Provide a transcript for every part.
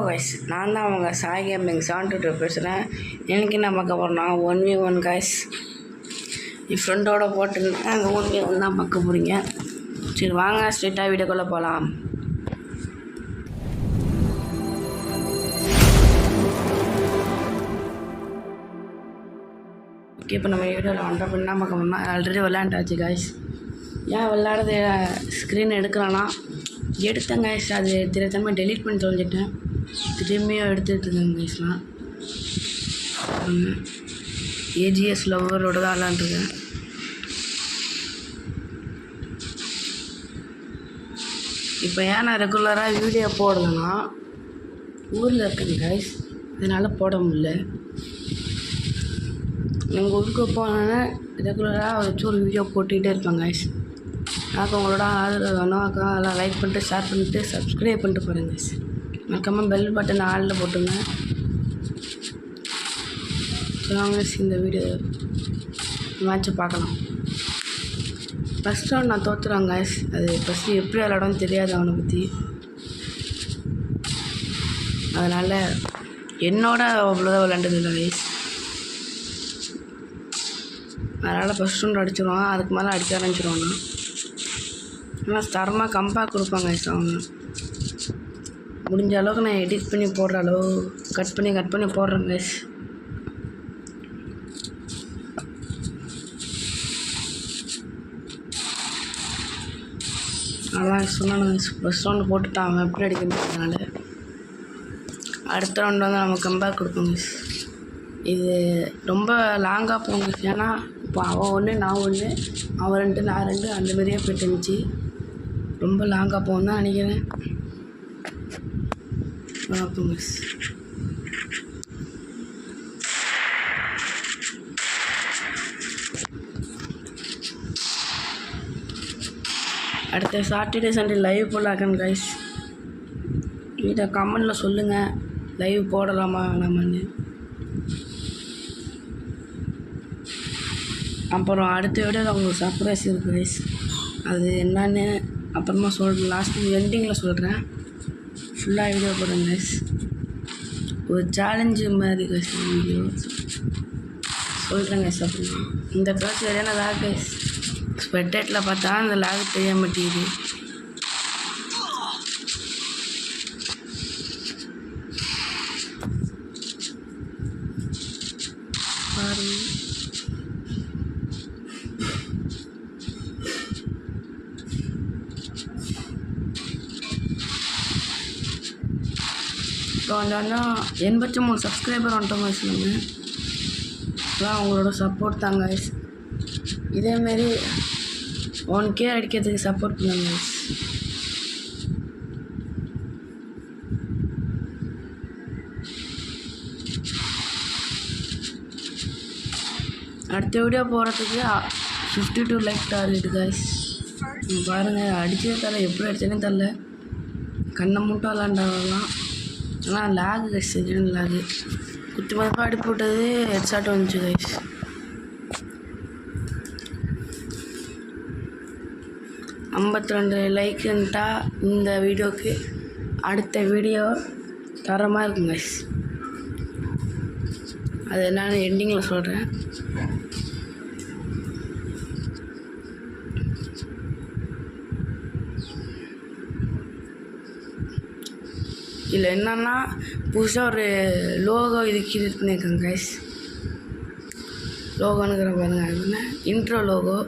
Guys, நான் தான் அவங்க சாய் கேமிங் 72 பேசுகிறேன். எனக்கு என்ன பார்க்க போகிறோன்னா 1v1 கைஸ். என் ஃப்ரெண்டோட போட்டுருந்தேன், அங்கே 1v1 தான் பார்க்க போகிறீங்க. சரி வாங்க ஸ்ட்ரெயிட்டாக வீடியோக்குள்ளே போகலாம். ஓகே, இப்போ நம்ம வீடியோவில் வந்துட்டு பண்ணால் பார்க்க போகிறோம்னா ஆல்ரெடி விளையாண்டாச்சு கைஸ். ஏன் விளையாடுறது ஸ்க்ரீன் எடுக்கிறான்னா எடுத்தேன் கைஸ், அது தெரியாமல் டெலீட் பண்ணி தொலைஞ்சிட்டேன். திரும்பியும் எடுத்துகிட்டு இருக்கேன் கைஸ்லாம். ஏஜிஎஸ் லவ்வரோட தான் விளாண்டுருக்கேன். இப்போ ஏன் நான் ரெகுலராக வீடியோ போடலைன்னா ஊரில் இருக்கேன் கைஸ், அதனால் போட முடியல. எங்கள் ஊருக்கு போனோன்னா ரெகுலராக வச்சு ஒரு வீடியோ போட்டுக்கிட்டே இருப்பேன் கைஸ். எனக்கு உங்களோட ஆதரவு வேணும். அதெல்லாம் லைக் பண்ணிட்டு ஷேர் பண்ணிவிட்டு சப்ஸ்கிரைப் பண்ணிட்டு போகிறேன் கைஸ். மறக்காமல் பெல் பட்டன் ஆளில் போட்டுங்க. இந்த வீடியோ மேட்ச்சை பார்க்கலாம். ஃபஸ்ட் ரவுண்ட் நான் தோற்றுறேன் கைஸ். அது ஃபஸ்ட்டு எப்படி விளாடணும்னு தெரியாது அவனை பற்றி, அதனால் என்னோட அவ்வளோதான் விளாண்டதில்லை கைஸ். அதனால் ஃபஸ்ட் ரவுண்ட் அடிச்சிடுவான், அதுக்கு மேலே அடிக்க ஆரம்பிச்சிடுவாங்க. ஆனால் தரமாக கம்பேக் கொடுப்பாங்க கைஸ். அவங்க முடிஞ்ச அளவுக்கு நான் எடிட் பண்ணி போடுற அளவு கட் பண்ணி போடுறேன் கைஸ். அதான் சொன்னாங்க கைஸ், ஃபஸ்ட் ரவுண்டு போட்டுட்டான் அவன் எப்படி அடிக்கிறதுனால. அடுத்த ரவுண்டு வந்து நம்ம கம்பேக் கொடுப்போம் கைஸ். இது ரொம்ப லாங்காக போகும் கைஸ். ஏன்னா இப்போ அவன் ஒன்று நான் ஒன்று, அவன் 2 நான் 2 அந்தமாரியே போய்ட்டு இருந்துச்சு. ரொம்ப லாங்காக போகும் தான் நினைக்கிறேன். மிஸ் அடுத்த சாட்டர்டே சண்டே லைவ் போடலாக்கன் கைஸ். இதை கமெண்டில் சொல்லுங்கள், லைவ் போடலாமா வேணாமான்னு. அப்புறம் அடுத்த வீடியோவில் உங்களுக்கு சர்ப்ரைஸ் இருக்குது கைஸ். அது என்னன்னு அப்புறமா சொல்கிறேன், லாஸ்ட்டு எண்டிங்கில் சொல்கிறேன். ஃபுல்லாக வீடியோ போடுங்க கைஸ். ஒரு சேலஞ்சு மாதிரி கைஸ் வீடியோ சொல்கிறேன் கைஸ். அப்படின்னா இந்த கிளாஸ் சரியான லேக் கைஸ். ஸ்பெக்டேட்டில் பார்த்தா அந்த லேக் தெரிய மாட்டேங்குது. பாருங்க கொஞ்சம் 83 சப்ஸ்கிரைபர் வந்துட்டோம் கைஸ். நம்ம அதான் உங்களோட சப்போர்ட் தாங்க கைஸ். இதேமாரி 1K அடிக்கிறதுக்கு சப்போர்ட் பண்ணுங்க கைஸ். அடுத்த வீடியோ போகிறதுக்கு 52 லைக் டார்கெட் கைஸ். பாருங்கள், அடிச்சதே தரல, எப்படி அடிச்சேனே தரல. கண்ணை மூட்டை விளாண்டாலாம். ஆனால் லேகு கைஸ், சரியான லேகு. குத்தி மதிப்பாக அடி போட்டது ஹெட்ஷாட் வந்துச்சு கைஸ். $52 லைக்குன்ட்டா இந்த வீடியோவுக்கு அடுத்த வீடியோ தரமாக இருக்கும் கைஸ். அது என்னன்னு எண்டிங்கில் சொல்கிறேன். இதில் என்னன்னா புதுசாக ஒரு லோகோ இது பண்ணியிருக்கேன் கைஸ். லோகோனுங்கிற பாருங்கள், அது என்ன இன்ட்ரோ லோகோ.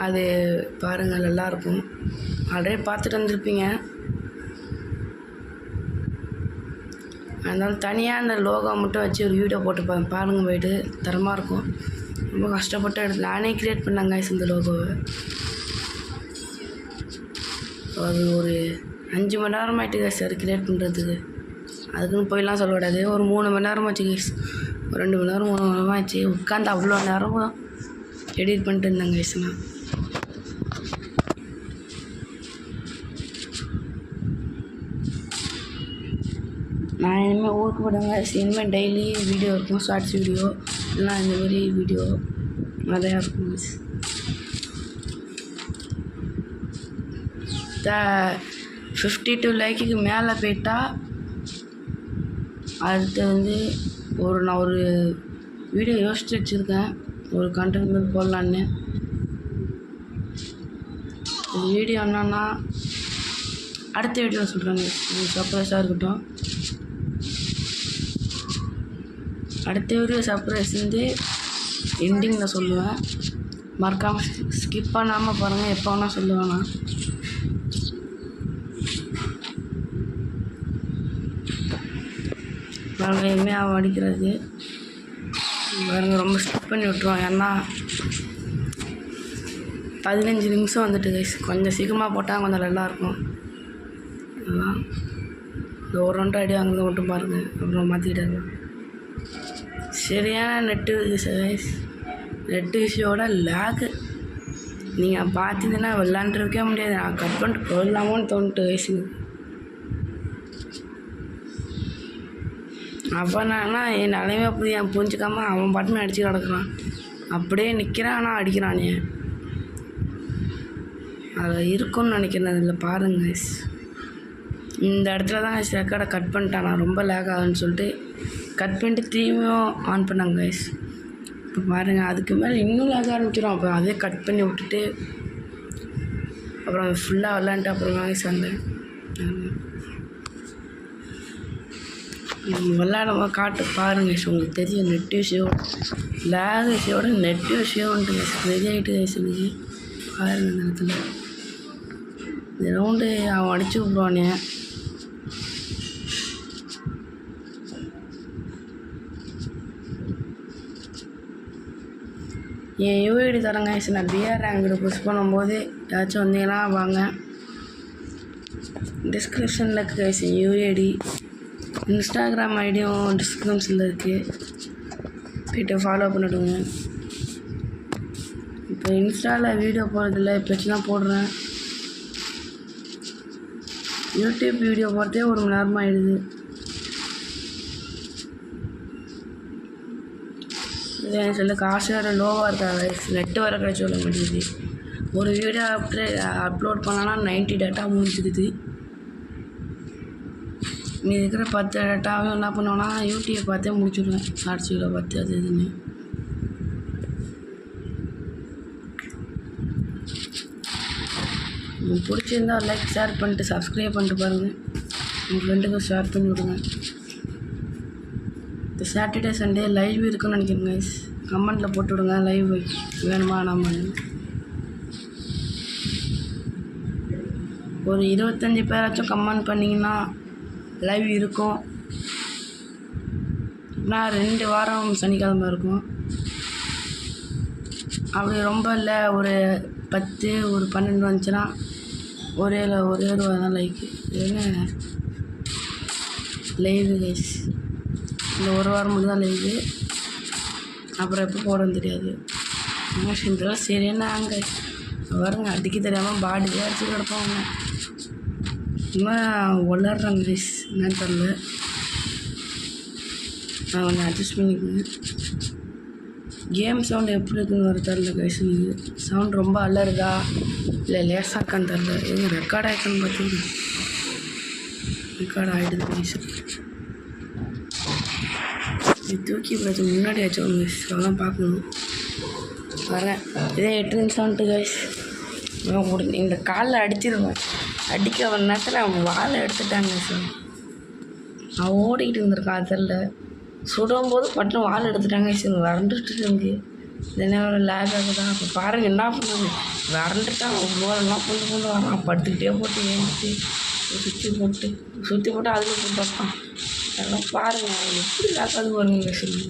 அது பாருங்கள், நல்லாயிருக்கும். ஆல்ரெடி பார்த்துட்டு வந்துருப்பீங்க. அதனால தனியாக அந்த லோகோ மட்டும் வச்சு ஒரு வீடியோ போட்டு பாருங்கள், போய்ட்டு தரமாக இருக்கும். ரொம்ப கஷ்டப்பட்டு எடுத்து நானே க்ரியேட் பண்ணேன் கைஸ் இந்த லோகோவை. அது ஒரு 5 மணி நேரம் ஆகிட்டு கைஸ் அது க்ரியேட் பண்ணுறதுக்கு. அதுக்குன்னு போயெல்லாம் சொல்லக்கூடாது, ஒரு 3 மணி நேரம் ஆச்சு கைஸ். ஒரு 2 மணி நேரம் 3 மணி நேரம் ஆச்சு உட்காந்து அவ்வளோ நேரம் எடிட் பண்ணிட்டு இருந்தேன் கைஸ். நான் இனிமேல் ஊருக்கு போடுங்க கைஸ். இனிமேல் டெய்லி வீடியோ இருக்கும், ஷார்ட்ஸ் வீடியோ இல்லைனா இந்தமாரி வீடியோ நிறையா இருக்கும் கைஸ். 52 லைக்குக்கு மேலே போயிட்டா அடுத்து நான் ஒரு வீடியோ யோசிச்சு வச்சுருக்கேன், ஒரு கண்டென்ட் மாதிரி போடலான்னு. இந்த வீடியோ என்னன்னா அடுத்த வீடியோ சொல்கிறாங்க, இது சர்ப்ரைஸாக இருக்கட்டும். அடுத்த வீடியோ சர்ப்ரைஸ் எண்டிங்கில் சொல்லுவேன். மறக்காமல் ஸ்கிப் பண்ணாமல் பாருங்கள், எப்போ வேணால் சொல்லுவேன் நான். பாருங்க எதுவுமே அவன் அடிக்கிறது பாருங்க, ரொம்ப ஸ்கிப் பண்ணி விட்ருவான். ஏன்னா 15 நிமிஷம் வந்துட்டு கைஸ், கொஞ்சம் சீக்கிரமாக போட்டால் கொஞ்சம் நல்லாயிருக்கும். அதான் இந்த ஒரு 2 அடி வாங்குறது மட்டும் பாருங்கள், அப்புறம் மாற்றிக்கிட்டாங்க. சரியான நெட்டு கைஸ், நெட்டு விஷயோட லேக்கு நீங்கள் பார்த்தீங்கன்னா விளாண்டுருக்கே முடியாது. நான் கட் பண்ணிட்டு போயிடலாமோன்னு தோணுட்டு வயசுங்க. அப்போ நான் என் நிலைமை அப்படி என் புரிஞ்சிக்காமல் அவன் பாட்டுன்னு அடிச்சு கிடக்குறான். அப்படியே நிற்கிறான், ஆனால் அடிக்கிறானே. அதில் இருக்குன்னு நினைக்கிறேன். அதில் பாருங்க கைஸ், இந்த இடத்துல தான் ரெக்கார்டை கட் பண்ணிட்டான். நான் ரொம்ப லேக் ஆகுதுன்னு சொல்லிட்டு கட் பண்ணிட்டு திரும்பியும் ஆன் பண்ணாங்க கைஸ். இப்போ பாருங்கள், அதுக்கு மேலே இன்னும் லேக் ஆரம்பிச்சிடும். அப்போ அதே கட் பண்ணி விட்டுட்டு அப்புறம் ஃபுல்லாக விளாண்டுட்டு அப்புறம் கைஸ் வந்தேன். விளாட காட்டு பாருங்க கைஸ், உங்களுக்கு தெரியும் நெட் விஷயம் லேக் விஷயோட நெட் விஷயம்ன்ட்டு கைஸ் ரெடி ஆகிட்டு கைஸ். எனக்கு பாருங்க இந்த இடத்துல இந்த ரவுண்டு அவன் அடிச்சு விட்ருவானே. என் யூஐடி தரேங்க கைஸ், நான் பிஆர் ரேங்கில் புஷ் பண்ணும்போது ஏதாச்சும் வந்தீங்கன்னா வாங்க. டிஸ்கிரிப்ஷனில் இருக்குது கைஸ் யூஐடி. இன்ஸ்டாகிராம் ஐடியும் டிஸ்கிரிப்ஷனில் இருக்குது, போய்ட்டு ஃபாலோ பண்ணிவிடுங்க. இப்போ இன்ஸ்டாவில் வீடியோ போடுறதில்ல, எப்போச்சும் தான் போடுறேன். யூடியூப் வீடியோ போடுறதே 1 மணி நேரமாக ஆகிடுது. இதே சொல்ல காசு வேறு லோவாக இருக்காது, நெட்டு வர கிடைச்சி சொல்ல மாட்டேங்குது. ஒரு வீடியோ அப்லோட் பண்ணான்னா 90 டேட்டா முடிஞ்சிடுது. நீ இருக்கிற 10 டேட்டாவும் என்ன பண்ணுவேன்னா யூடியூப் பார்த்தே முடிச்சுடுவேன், ஷார்ட்ஸ் வீடியோ பார்த்து அது இதுன்னு. உங்களுக்கு பிடிச்சிருந்தா லைக் ஷேர் பண்ணிட்டு சப்ஸ்கிரைப் பண்ணிட்டு பாருங்கள். உங்கள் ஃப்ரெண்டுக்கும் ஷேர் பண்ணி விடுங்க. இந்த சாட்டர்டே சண்டே லைவ் இருக்குன்னு நினைக்கிறேன் கைஸ், கமெண்ட்டில் போட்டு விடுங்க லைவ் வேணுமா நம்ம. ஒரு 25 பேராச்சும் கமெண்ட் பண்ணிங்கன்னா லைவ் இருக்கும். நான் 2 வாரம் சனிக்கிழமை இருக்கும். அப்படி ரொம்ப இல்லை, ஒரு 10 ஒரு 12 வந்துச்சுன்னா ஒரே ஒரு தான் லைக்கு. என்ன லைவு கைஸ், இந்த ஒரு வாரம் மட்டும் தான் லைவு, அப்புறம் எப்போ போடணும்னு தெரியாது. இதெல்லாம் சரியான அங்கே வருங்க, அடிக்க தெரியாமல் பாடியாக அடிச்சு கிடப்பாங்க. இன்னும் வளர்றாங்க கைஸ், என்னன்னு தெரில. நான் கொஞ்சம் அட்ஜஸ்ட் பண்ணிக்கோங்க. கேம் சவுண்டு எப்படி இருக்குன்னு வர தெரில கைஸ். சவுண்ட் ரொம்ப அலருதா இல்லை லேசாக்கான்னு தெரில. எங்கே ரெக்கார்ட் ஆகிருக்குன்னு பார்த்தீங்கன்னா ரெக்கார்ட் ஆகிடுது கைஸ். தூக்கி பார்த்து முன்னாடி ஆச்சோம் கைஸ், அதெல்லாம் பார்க்கணும். வரேன், இதே 8 நிமிஷம் வந்துட்டு கைஸ். இந்த காலில் அடிச்சிருவேன். அடிக்க ஒரு நேரத்தில் அவன் வாழை எடுத்துட்டாங்க சார். அவன் ஓடிக்கிட்டு இருந்திருக்கான், அதில் சுடும்போது பட்டம் வாழை எடுத்துட்டாங்க சார். வறண்டுட்டு இருந்து இந்த நேரம் லேக் ஆகுதான். அப்போ பாருங்கள் என்ன பண்ணுறது, வறண்டுட்டான். ஓலெல்லாம் கொண்டு வரான், படுத்துக்கிட்டே போட்டு ஏஞ்சிட்டு சுற்றி போட்டு அதில் போட்டு வைப்பான். அதெல்லாம் பாருங்கள் எப்படி லேக்காது வருங்க சொல்லி.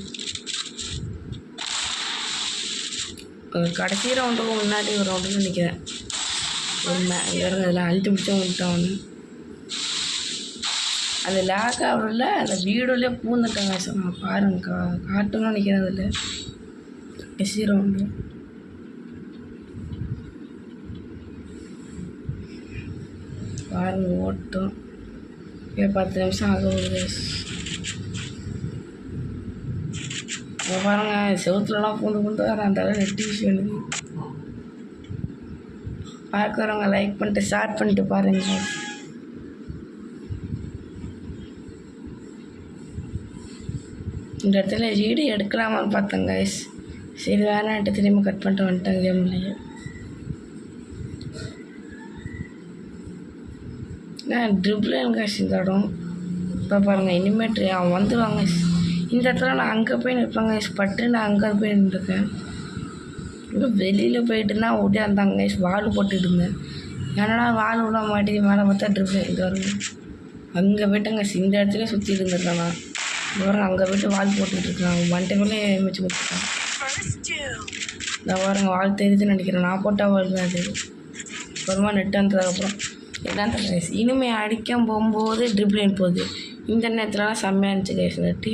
கடைசி ரவுண்டுக்கு முன்னாடி ஒரு ரவுண்டுன்னு நினைக்கிறேன். வேறு அதில் அழுத்தி பிடிச்சா வந்துட்டான் அவனு. அது லேக் ஆகல, அந்த வீடியோலேயே பூந்துட்டாங்க சார். நான் பாருங்க காட்டணும்னு நினைக்கிறேன். அதில் கடைசி ரவுண்டு பாருங்க ஓட்டம் 10 நிமிஷம் ஆகுது. பாருங்க செவத்துலலாம் பூந்து வர அந்த நெட் விஷயம் எனக்கு. பார்க்குறவங்க லைக் பண்ணிட்டு ஷேர் பண்ணிட்டு பாருங்கள். இந்த இடத்துல வீடியோ எடுக்கலாமான்னு பார்த்தேன் கைஸ். சரி வேணான்ட்டு திரும்ப கட் பண்ணிட்டு வந்துட்டேன் கேம்லேயே. ட்ரிப்ளைன் கைஸ் இந்த இடம். இப்போ பாருங்கள் இனிமேட்டு அவன் வந்துடுவாங்க. இந்த இடத்துல நான் அங்கே போய் நிற்பாங்க பட்டு நான் அங்கே போய் நின்றுருக்கேன். இப்போ வெளியில் போயிட்டுனா ஓட்டியாந்தாங்க வால் போட்டுட்டு இருந்தேன். என்னடா வால் விட மாட்டேங்குது மேலே பார்த்தா ட்ரிப்ளைன் இது வருங்க. அங்கே போய்ட்டுங்க இந்த இடத்துல சுற்றிட்டு இருந்திருக்கேன் நான். பாருங்க அங்கே போய்ட்டு வால் போட்டுக்கிட்டு இருக்கேன். அவன் மண்டை மேலே வச்சு கொடுத்துருக்கான். நான் பாருங்க வால் தெரியுதுன்னு நினைக்கிறேன். நான் போட்டால் வால் தான் அது. அப்புறமா நெட்டு வந்ததுக்கப்புறம் எல்லாம் கைஸ். இனிமேல் அடிக்க போகும்போது ட்ரிப்ளைன் போகுது. இந்த நேரத்துலலாம் செம்மையாக இருந்துச்சு கைஸ் நெட்டு.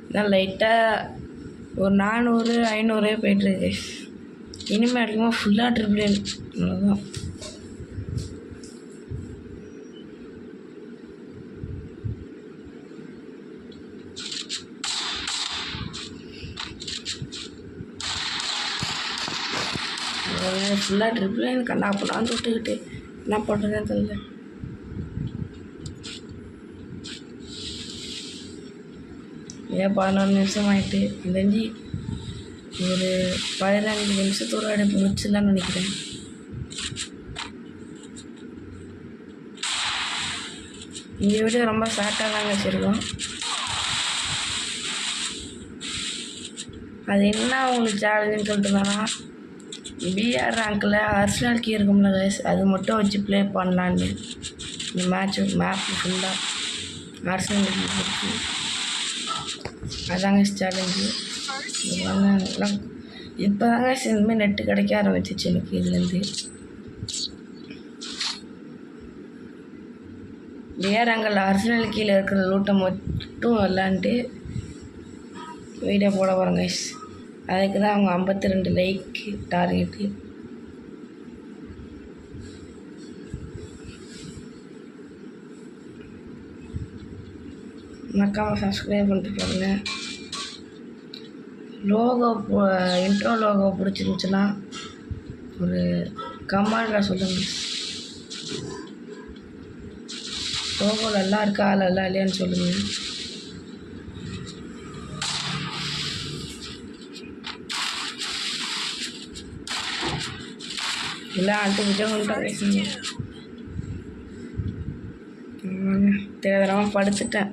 இதான் லைட்டாக ஒரு 400-500 போய்ட்டுருக்கு கைஸ். இனிமேல் அடிக்கும்போது ஃபுல்லாக ட்ரிப்ளைன் அவ்வளோதான். ஃபுல்லாக ட்ரிப்ளைன் கண்ணா அப்போலாம் தொட்டுக்கிட்டு என்ன பண்ணுறதுன்னு தெரியல. ஏன் 14 நிமிஷம் ஆகிட்டு தெரிஞ்சு ஒரு 15 நிமிஷத்தோடு எடுப்பு முடிச்சுலான்னு நினைக்கிறேன். இந்த வீடியோ ரொம்ப ஷார்ட்டாக தாங்க வச்சுருக்கோம். அது என்ன உங்களுக்கு சேலஞ்சுன்னு சொல்லிட்டுருந்தாங்கன்னா பிஆர் ரேங்கில் அர்சனல் கீ இருக்கும்ல கைஸ், அது மட்டும் வச்சு ப்ளே பண்ணலான்னு. இந்த மேப் ஃபுல்லாக அர்சனல் கீ இருக்குது. அதாங்க சேலஞ்சு. இப்போ தாங்க இனிமேல் நெட்டு கிடைக்க ஆரம்பிச்சிச்சு எனக்கு இதுலேருந்து. பிஆர் ரேங்கில் அர்சனல் கீழே இருக்கிற லூட்டை மட்டும் விளாண்டுட்டு வீடியோ போட போகிறேன் கைஸ். அதுக்கு தான் அவங்க 52 லைக் டார்கெட்டு. மறக்காமல் சப்ஸ்கிரைப் பண்ணிட்டு பாருங்கள். லோகோ இன்ட்ரோ லோகோ பிடிச்சிருந்துச்சுன்னா ஒரு கமெண்டில் சொல்லுங்கள். லோகோ நல்லா இருக்கா நல்லா இல்லையான்னு சொல்லுங்கள். எல்லாம் அழுத்து பிடிச்சவங்கள்ட்ட தெரியாதனமாக படுத்துட்டேன்.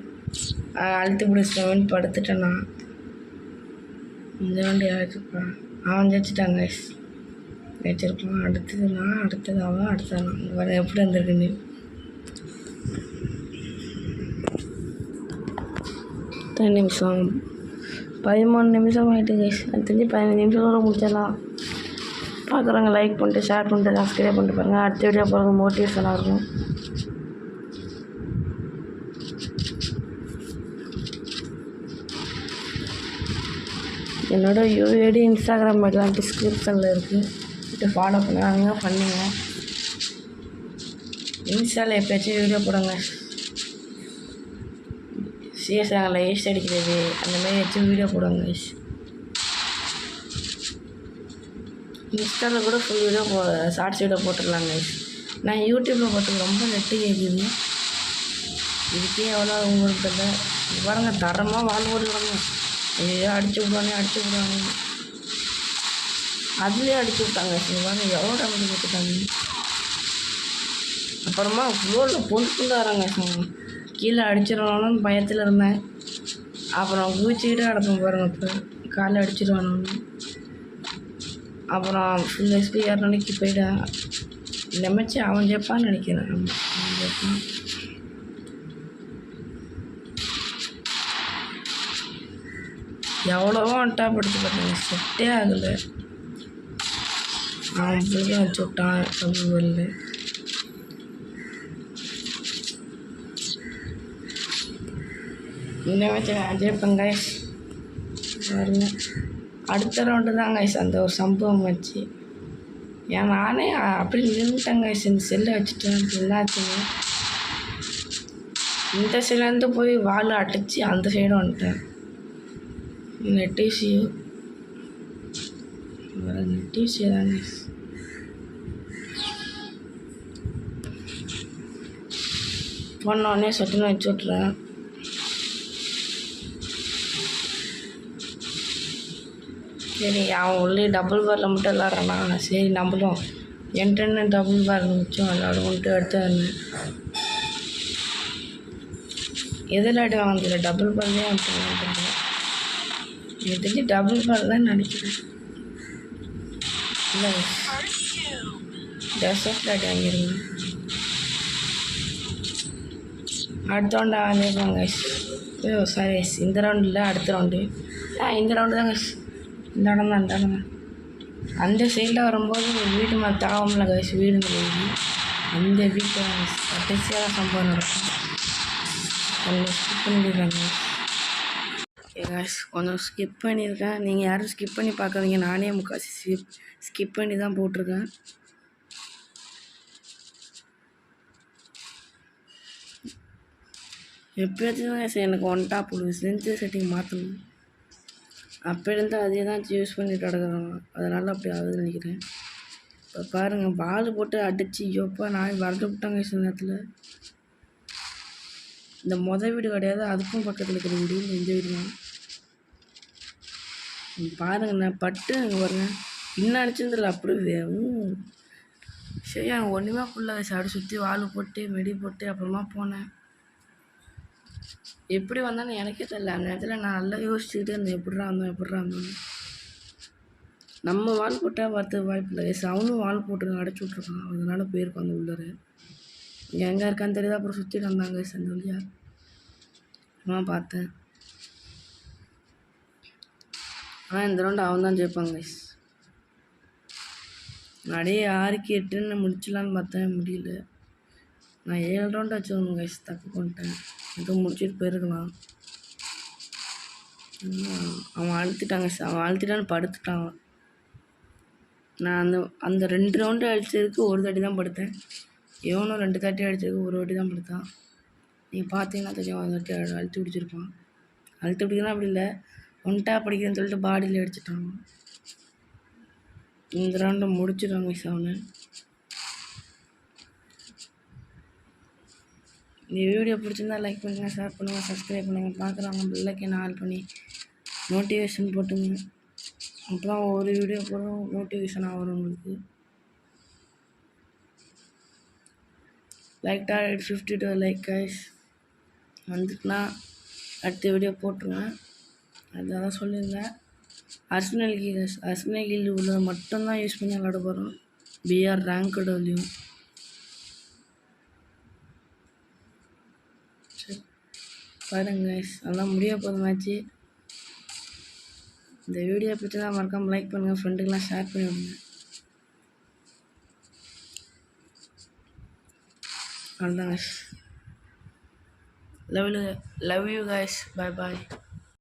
அழுத்து பிடிச்சிட்டவன் படுத்துட்டேன் நான். இந்த வண்டி யாராச்சும் அவன் ஜெயிச்சிட்டாங்க வச்சிருப்பான். அடுத்தது நான், அடுத்தது அவன், அடுத்தது நான். வர எப்படி வந்திருக்குன்னு 10 நிமிஷம் 13 நிமிஷம் ஆகிட்டு கைஸ். அது தெரிஞ்சு 15 நிமிஷத்தோட முடிச்சிடலாம். பார்க்குறவங்க லைக் பண்ணிட்டு ஷேர் பண்ணிட்டு சப்ஸ்கிரைப் பண்ணிட்டு பாருங்கள். அடுத்த வீடியோ போகிறது மோட்டிவேஷனாக இருக்கும். என்னோடய யூஐடி இன்ஸ்டாகிராம் எல்லாம் டிஸ்கிரிப்ஷனில் இருக்குது. ஃபாலோ பண்ணுங்க. இன்ஸ்டாவில் எப்போயாச்சும் வீடியோ போடுங்க. சிஎஸ்ஆரில் ஏஸ்ட் அடிக்கிறது அந்தமாதிரி ஏதாச்சும் வீடியோ போடுங்க. இன்ஸ்டாவில் கூட ஃபுல் வீடியோ ஷார்ட்ஸ் வீடியோ போட்டுடலாங்க. நான் யூடியூப்பில் போட்டு ரொம்ப நெட்டு கேட்குது. இதுக்கே எவ்வளோ உங்களுக்கு இல்லை. பாருங்க தரமாக வாழ் போடுவாங்க. ஐயோ அடிச்சு விடுவானே. அதுலேயே அடிச்சு விட்டாங்க. பாருங்க எவ்வளோ டேமேஜ் கொடுத்துட்டாங்க. அப்புறமா ஃப்ளோரில் பொண்ணு வராங்க. கீழே அடிச்சிடணும்னு பயத்தில் இருந்தேன். அப்புறம் குதிச்சுக்கிட்டே அடைப்பேன் பாருங்கள். இப்போ காலை அடிச்சிடுவானு. அப்புறம் ஃபுல் எஸ்பி ஏறனாலைக்கு போயிட்டேன். நினச்சி அவன் ஜெயிப்பான்னு நினைக்கிறேன். அவன் ஜெயிப்பான். எவ்வளவோ அட்டா படித்து பார்த்தேன். செட்டே ஆகலை. அவன் பிள்ளைங்க வச்சு விட்டான் தமிழ்ல. இந்த வச்சு ஜெயிப்பேன் கைஸ். பாருங்க அடுத்த ரவுண்டு தான் கைஸ் அந்த ஒரு சம்பவம் வச்சு. ஏன் நானே அப்படி நின்றுட்டேன் கைஸ். இந்த செல்லை வச்சுட்டேன். என்னாச்சுன்னு இந்த சைட்லேருந்து போய் வால் அடித்து அந்த சைடு வந்துட்டேன். நெட் இஷ்யூ தானே. போனோடனே சொட்டுன்னு வச்சு விட்றேன். சரி அவன் உள்ளே டபுள் பாரில் மட்டும் விளாட்றானா, சரி நம்மளும் என்ட்ரன்னு டபுள் பாரில் மிச்சம் விளாடுவோன்ட்டு எடுத்து வந்தேன். எதில் அடி வாங்குதில்ல, டபுள் பால்லே வந்துட்டு எனக்கு தெரிஞ்சு டபுள் பால் தான் நினைக்கிறேன். இல்லை டெசர்ட்டில் அடி வாங்கிடுங்க. அடுத்த ரவுண்டு வாங்கிருக்காங்க கைஸ். சாரி கைஸ், இந்த ரவுண்டு இல்லை, அடுத்த ரவுண்டு. இந்த ரவுண்டு தான் கைஸ். இந்த இடம் தான். அந்த சைடில் வரும்போது வீடு மேலே தாவமில்ல கைஸ், வீடு வீடு அந்த வீட்டில் கடைசியாக சம்பவம் நடக்கும். கொஞ்சம் ஸ்கிப் பண்ணிடுறாங்க. ஓகே கைஸ், கொஞ்சம் ஸ்கிப் பண்ணியிருக்கேன். நீங்கள் யாரும் ஸ்கிப் பண்ணி பார்க்காதீங்க, நானே முக்கால்வாசி ஸ்கிப் பண்ணி தான் போட்டிருக்கேன். எப்போயாச்சும் தான் எனக்கு ஒன் டாப் ஒரு சென்சர் செட்டிங் மாற்றணும். அப்போ இருந்தால் அதே தான் யூஸ் பண்ணிட்டு கிடக்குறாங்க, அதனால் அப்படி ஆகுதுன்னு நினைக்கிறேன். இப்போ பாருங்கள், பால் போட்டு அடித்து எப்போ நான் வரட்டு விட்டாங்க சில நேரத்தில். இந்த வீடு கிடையாது, அதுக்கும் பக்கத்தில் இருக்கிற வீடு இந்த வீடு தான். பாருங்கள், நான் பட்டு அங்கே பாருங்க இன்னும் அடிச்சிருந்தில்ல அப்படி சரி. எனக்கு ஒன்றுமே ஃபுல்லாக சாடி சுற்றி வால் போட்டு மெடி போட்டு அப்புறமா போனேன். எப்படி வந்தாலும் எனக்கே தெரியல. அந்த நேரத்தில் நான் நல்லா யோசிச்சுக்கிட்டே இருந்தேன், எப்படிரா வந்தோம். நம்ம வால் போட்டால் வரத்துக்கு வாய்ப்பு இல்லை. அவனும் வால் போட்டுருக்கான், அடைச்சி விட்ருக்கான், அதனால் போயிருக்கான் அந்த உள்ளார. இங்கே எங்கே இருக்கான்னு தெரியுதா, அப்புறம் சுற்றிட்டு வந்தாங்க அந்த வழியா. நான் பார்த்தேன். ஆனால் இந்த ரவுண்டு அவன் தான் ஜெயிப்பாங்க கைஸ். அப்படியே 6க்கு 8ன்னு முடிச்சலான்னு பார்த்தேன், முடியல. நான் 7 ரவுண்டு வச்சுக்கணும் கைஸ், தப்பு பண்ணிட்டேன். எதுவும் முடிச்சுட்டு போயிருக்கலாம். அவன் அழுத்திட்டான்னு படுத்துட்டான். நான் அந்த 2 ரவுண்டு அடித்ததுக்கு ஒரு தாட்டி தான் படுத்தேன். எவனும் 2 தாட்டி அடித்ததுக்கு ஒரு வாட்டி தான் படுத்தான். நீங்கள் பார்த்தீங்கன்னா தெரியும், ஒரு வாட்டி அழுத்தி பிடிச்சிருப்பான். அழுத்தி பிடிக்கலாம் அப்படி இல்லை, ஒன் டாப் படிக்கிறேன்னு சொல்லிட்டு பாடியில் அடிச்சிட்டான். இந்த ரவுண்டை முடிச்சிடுவாங்க கைஸ் அவனை. இந்த வீடியோ பிடிச்சிருந்தா லைக் பண்ணுங்கள், ஷேர் பண்ணுங்கள், சப்ஸ்கிரைப் பண்ணுங்கள். பார்க்குறவங்க பெல் ஐக்கானை ஆன் பண்ணி நோட்டிஃபிகேஷன் போட்டுங்க. அப்போ தான் ஒரு வீடியோ போடுறோம் நோட்டிஃபிகேஷன் ஆகும் உங்களுக்கு. லைக் டார்கெட் 52 லைக் கைஸ் வந்துட்டுனா அடுத்த வீடியோ போட்டுருவேன். அதான் சொல்லியிருந்தேன். அர்சனல் கீழ் உள்ளதை மட்டும்தான் யூஸ் பண்ணி விளாட போகிறோம். பிஆர் ரேங்க்டுலையும் சரி பாருங்க கைஸ், அதெல்லாம் முடிய போகிற மேட்ச்சு. இந்த வீடியோ பிடிச்சி தான் மறக்காமல் லைக் பண்ணுங்கள், ஃப்ரெண்டுக்கெலாம் ஷேர் பண்ணி விடுங்க. அவ்வளோதான் guys. Love you guys, bye.